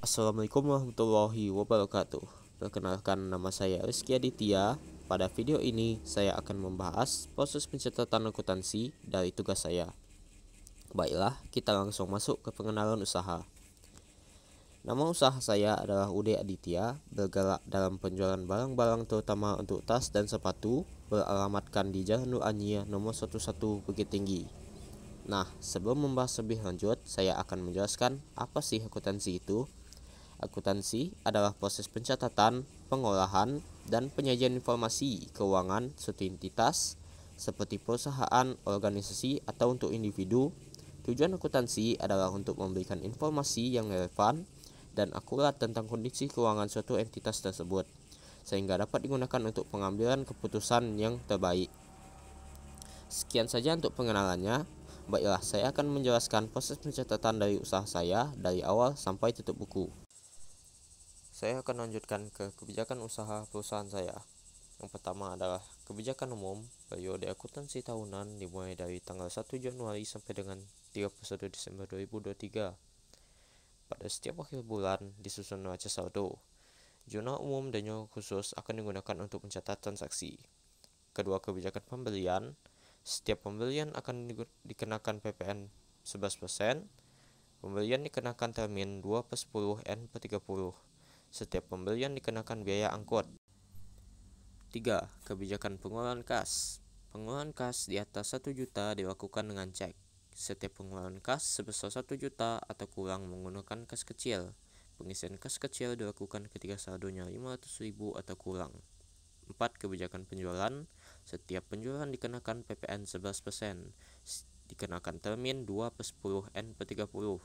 Assalamualaikum warahmatullahi wabarakatuh. Perkenalkan, nama saya Rizky Aditya. Pada video ini saya akan membahas proses pencatatan akuntansi dari tugas saya. Baiklah, kita langsung masuk ke pengenalan usaha. Nama usaha saya adalah UD Aditya, bergerak dalam penjualan barang-barang terutama untuk tas dan sepatu, beralamatkan di Jalan Nur Anyia nomor 11 Bukit Tinggi. Nah, sebelum membahas lebih lanjut, saya akan menjelaskan apa sih akuntansi itu. Akuntansi adalah proses pencatatan, pengolahan, dan penyajian informasi keuangan suatu entitas seperti perusahaan, organisasi, atau untuk individu. Tujuan akuntansi adalah untuk memberikan informasi yang relevan dan akurat tentang kondisi keuangan suatu entitas tersebut, sehingga dapat digunakan untuk pengambilan keputusan yang terbaik. Sekian saja untuk pengenalannya. Baiklah, saya akan menjelaskan proses pencatatan dari usaha saya dari awal sampai tutup buku. Saya akan lanjutkan ke kebijakan usaha perusahaan saya. Yang pertama adalah kebijakan umum periode akuntansi tahunan dimulai dari tanggal 1 Januari sampai dengan 31 Desember 2023. Pada setiap akhir bulan disusun neraca saldo. Jurnal umum dan jurnal khusus akan digunakan untuk mencatat transaksi. Kedua, kebijakan pembelian. Setiap pembelian akan dikenakan PPN 11%. Pembelian dikenakan termin 2/10 N/30. Setiap pembelian dikenakan biaya angkut. 3. Kebijakan pengeluaran kas. Pengeluaran kas di atas 1 juta dilakukan dengan cek. Setiap pengeluaran kas sebesar 1 juta atau kurang menggunakan kas kecil. Pengisian kas kecil dilakukan ketika saldonya 500.000 atau kurang. 4. Kebijakan penjualan. Setiap penjualan dikenakan PPN 11%. Dikenakan termin 2/10 N/30.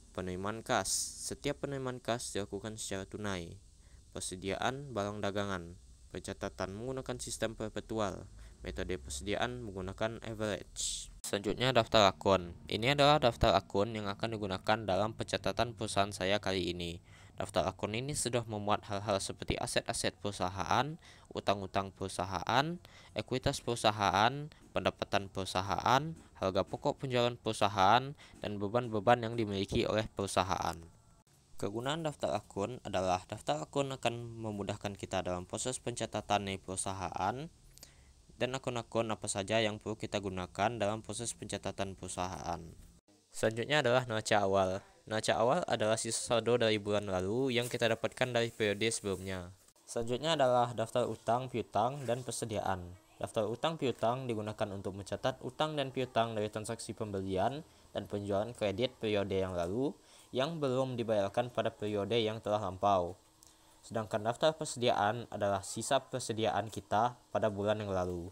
Penerimaan kas. Setiap penerimaan kas dilakukan secara tunai. Persediaan barang dagangan. Pencatatan menggunakan sistem perpetual. Metode persediaan menggunakan average. Selanjutnya, daftar akun. Ini adalah daftar akun yang akan digunakan dalam pencatatan perusahaan saya kali ini. Daftar akun ini sudah memuat hal-hal seperti aset-aset perusahaan, utang-utang perusahaan, ekuitas perusahaan, pendapatan perusahaan, harga pokok penjualan perusahaan, dan beban-beban yang dimiliki oleh perusahaan. Kegunaan daftar akun adalah daftar akun akan memudahkan kita dalam proses pencatatan di perusahaan dan akun-akun apa saja yang perlu kita gunakan dalam proses pencatatan perusahaan. Selanjutnya adalah neraca awal. Neraca awal adalah sisa saldo dari bulan lalu yang kita dapatkan dari periode sebelumnya. Selanjutnya adalah daftar utang, piutang, dan persediaan. Daftar utang piutang digunakan untuk mencatat utang dan piutang dari transaksi pembelian dan penjualan kredit periode yang lalu yang belum dibayarkan pada periode yang telah lampau. Sedangkan daftar persediaan adalah sisa persediaan kita pada bulan yang lalu.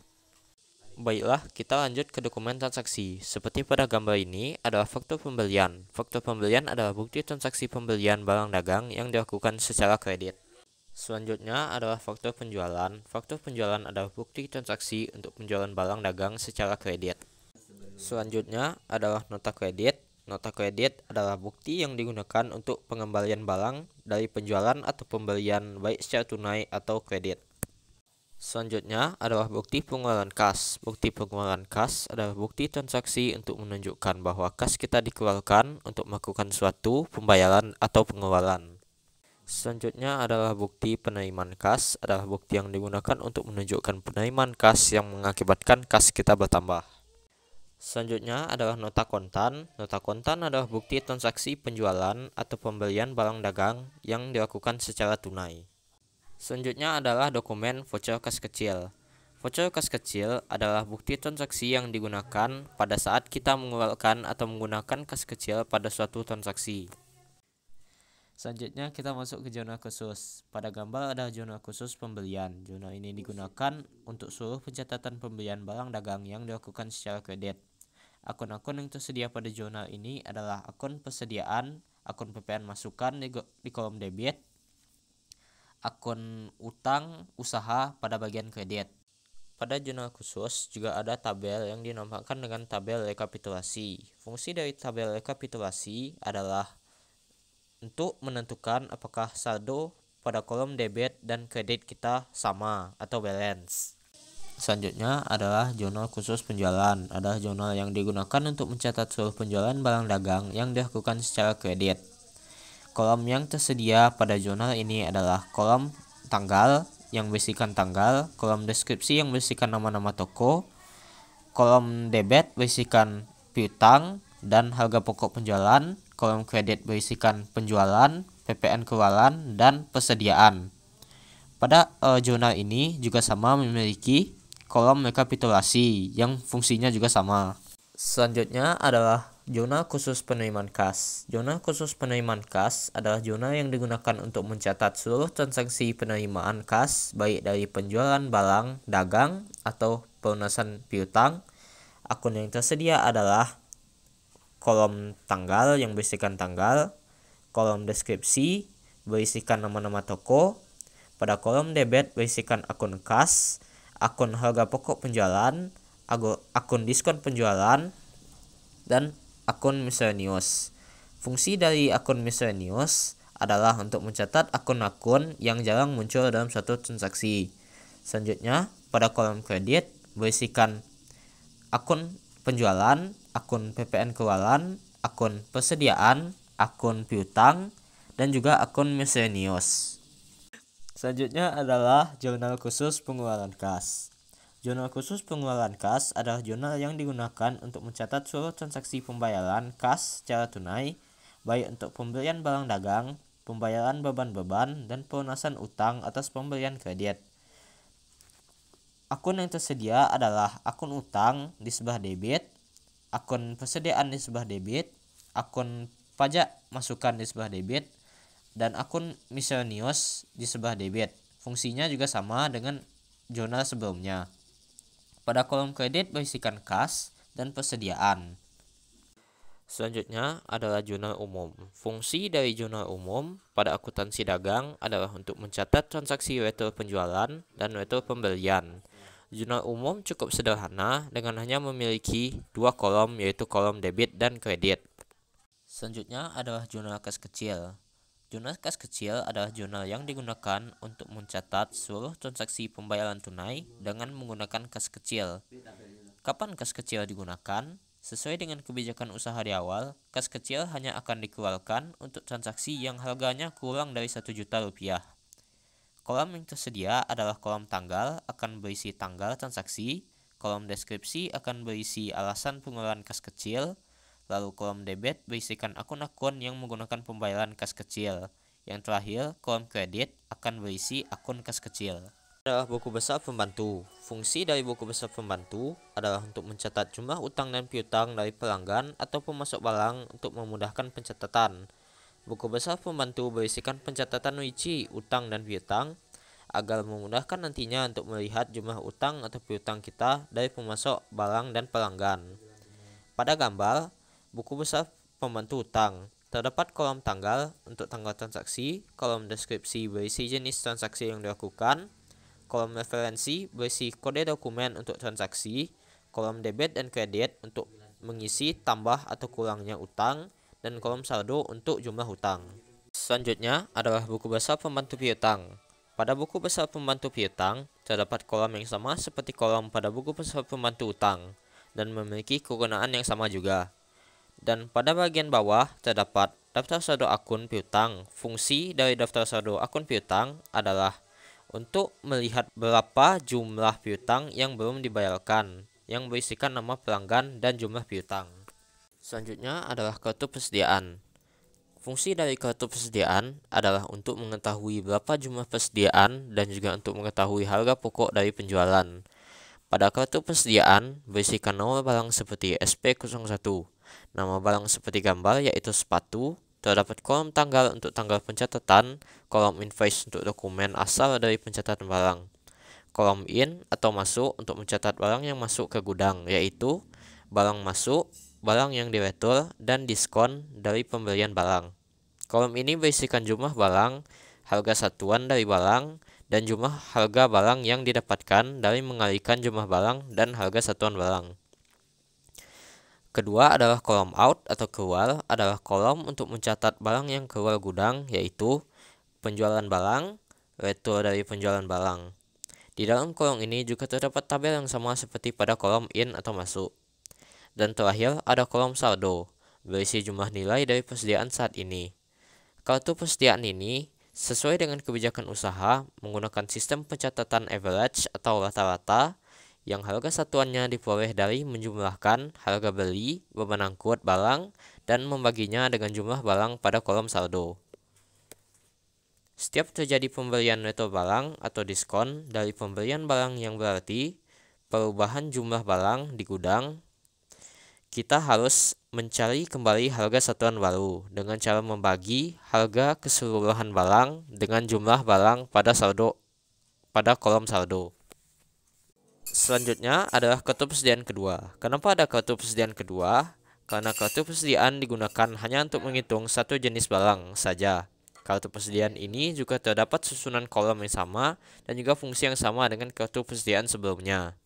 Baiklah, kita lanjut ke dokumen transaksi. Seperti pada gambar ini adalah faktur pembelian. Faktur pembelian adalah bukti transaksi pembelian barang dagang yang dilakukan secara kredit. Selanjutnya adalah faktur penjualan. Faktur penjualan adalah bukti transaksi untuk penjualan barang dagang secara kredit. Selanjutnya adalah nota kredit. Nota kredit adalah bukti yang digunakan untuk pengembalian barang dari penjualan atau pembelian baik secara tunai atau kredit. Selanjutnya adalah bukti pengeluaran kas. Bukti pengeluaran kas adalah bukti transaksi untuk menunjukkan bahwa kas kita dikeluarkan untuk melakukan suatu pembayaran atau pengeluaran. Selanjutnya adalah bukti penerimaan kas, adalah bukti yang digunakan untuk menunjukkan penerimaan kas yang mengakibatkan kas kita bertambah. Selanjutnya adalah nota kontan. Nota kontan adalah bukti transaksi penjualan atau pembelian barang dagang yang dilakukan secara tunai. Selanjutnya adalah dokumen voucher kas kecil. Voucher kas kecil adalah bukti transaksi yang digunakan pada saat kita mengeluarkan atau menggunakan kas kecil pada suatu transaksi. Selanjutnya kita masuk ke jurnal khusus. Pada gambar ada jurnal khusus pembelian. Jurnal ini digunakan untuk seluruh pencatatan pembelian barang dagang yang dilakukan secara kredit. Akun-akun yang tersedia pada jurnal ini adalah akun persediaan, akun PPN masukan di kolom debit, akun utang usaha pada bagian kredit. Pada jurnal khusus juga ada tabel yang dinamakan dengan tabel rekapitulasi. Fungsi dari tabel rekapitulasi adalah untuk menentukan apakah saldo pada kolom debit dan kredit kita sama atau balance. Selanjutnya adalah jurnal khusus penjualan. Adalah jurnal yang digunakan untuk mencatat seluruh penjualan barang dagang yang dilakukan secara kredit. Kolom yang tersedia pada jurnal ini adalah kolom tanggal yang berisikan tanggal, kolom deskripsi yang berisikan nama-nama toko, kolom debit berisikan piutang dan harga pokok penjualan, kolom kredit berisikan penjualan, PPN keluaran, dan persediaan. Pada jurnal ini juga sama memiliki kolom rekapitulasi yang fungsinya juga sama. Selanjutnya adalah jurnal khusus penerimaan kas. Jurnal khusus penerimaan kas adalah jurnal yang digunakan untuk mencatat seluruh transaksi penerimaan kas, baik dari penjualan barang, dagang, atau pelunasan piutang. Akun yang tersedia adalah kolom tanggal yang berisikan tanggal, kolom deskripsi berisikan nama-nama toko, pada kolom debit berisikan akun kas, akun harga pokok penjualan, akun diskon penjualan, dan akun miscellaneous. Fungsi dari akun miscellaneous adalah untuk mencatat akun-akun yang jarang muncul dalam suatu transaksi. Selanjutnya, pada kolom kredit berisikan akun penjualan, akun PPN keluaran, akun persediaan, akun piutang, dan juga akun miscellaneous. Selanjutnya adalah jurnal khusus pengeluaran kas. Jurnal khusus pengeluaran kas adalah jurnal yang digunakan untuk mencatat seluruh transaksi pembayaran kas secara tunai, baik untuk pembelian barang dagang, pembayaran beban-beban, dan pelunasan utang atas pembelian kredit. Akun yang tersedia adalah akun utang di sebelah debit, akun persediaan di sebelah debit, akun pajak masukan di sebelah debit, dan akun miscellaneous di sebelah debit. Fungsinya juga sama dengan jurnal sebelumnya. Pada kolom kredit berisikan kas dan persediaan. Selanjutnya adalah jurnal umum. Fungsi dari jurnal umum pada akuntansi dagang adalah untuk mencatat transaksi retro penjualan dan retro pembelian. Jurnal umum cukup sederhana dengan hanya memiliki dua kolom, yaitu kolom debit dan kredit. Selanjutnya adalah jurnal kas kecil. Jurnal kas kecil adalah jurnal yang digunakan untuk mencatat seluruh transaksi pembayaran tunai dengan menggunakan kas kecil. Kapan kas kecil digunakan? Sesuai dengan kebijakan usaha di awal, kas kecil hanya akan dikeluarkan untuk transaksi yang harganya kurang dari 1 juta rupiah. Kolom yang tersedia adalah kolom tanggal akan berisi tanggal transaksi, kolom deskripsi akan berisi alasan pengeluaran kas kecil, lalu kolom debit berisikan akun-akun yang menggunakan pembayaran kas kecil. Yang terakhir, kolom kredit akan berisi akun kas kecil. Adalah buku besar pembantu. Fungsi dari buku besar pembantu adalah untuk mencatat jumlah utang dan piutang dari pelanggan atau pemasok barang untuk memudahkan pencatatan. Buku besar pembantu berisikan pencatatan rici utang dan piutang agar memudahkan nantinya untuk melihat jumlah utang atau piutang kita dari pemasok barang dan pelanggan. Pada gambar buku besar pembantu utang, terdapat kolom tanggal untuk tanggal transaksi, kolom deskripsi berisi jenis transaksi yang dilakukan, kolom referensi berisi kode dokumen untuk transaksi, kolom debit dan kredit untuk mengisi tambah atau kurangnya utang, dan kolom saldo untuk jumlah utang. Selanjutnya adalah buku besar pembantu piutang. Pada buku besar pembantu piutang, terdapat kolom yang sama seperti kolom pada buku besar pembantu utang, dan memiliki kegunaan yang sama juga. Dan pada bagian bawah terdapat daftar saldo akun piutang. Fungsi dari daftar saldo akun piutang adalah untuk melihat berapa jumlah piutang yang belum dibayarkan, yang berisikan nama pelanggan dan jumlah piutang. Selanjutnya adalah kartu persediaan. Fungsi dari kartu persediaan adalah untuk mengetahui berapa jumlah persediaan dan juga untuk mengetahui harga pokok dari penjualan. Pada kartu persediaan berisikan nomor barang seperti SP01, nama barang seperti gambar yaitu sepatu, terdapat kolom tanggal untuk tanggal pencatatan, kolom invoice untuk dokumen asal dari pencatatan barang, kolom in atau masuk untuk mencatat barang yang masuk ke gudang yaitu barang masuk, barang yang diretur, dan diskon dari pembelian barang. Kolom ini berisikan jumlah barang, harga satuan dari barang, dan jumlah harga barang yang didapatkan dari mengalihkan jumlah barang dan harga satuan barang. Kedua adalah kolom out atau keluar, adalah kolom untuk mencatat barang yang keluar gudang yaitu penjualan barang, retur dari penjualan barang. Di dalam kolom ini juga terdapat tabel yang sama seperti pada kolom in atau masuk. Dan terakhir ada kolom saldo, berisi jumlah nilai dari persediaan saat ini. Kartu persediaan ini sesuai dengan kebijakan usaha menggunakan sistem pencatatan average atau rata-rata yang harga satuannya diperoleh dari menjumlahkan harga beli, beban angkut barang, dan membaginya dengan jumlah barang pada kolom saldo. Setiap terjadi pembelian neto barang atau diskon dari pembelian barang yang berarti perubahan jumlah barang di gudang, kita harus mencari kembali harga satuan baru dengan cara membagi harga keseluruhan barang dengan jumlah barang pada kolom saldo. Selanjutnya adalah kartu persediaan kedua. Kenapa ada kartu persediaan kedua? Karena kartu persediaan digunakan hanya untuk menghitung satu jenis barang saja. Kartu persediaan ini juga terdapat susunan kolom yang sama dan juga fungsi yang sama dengan kartu persediaan sebelumnya.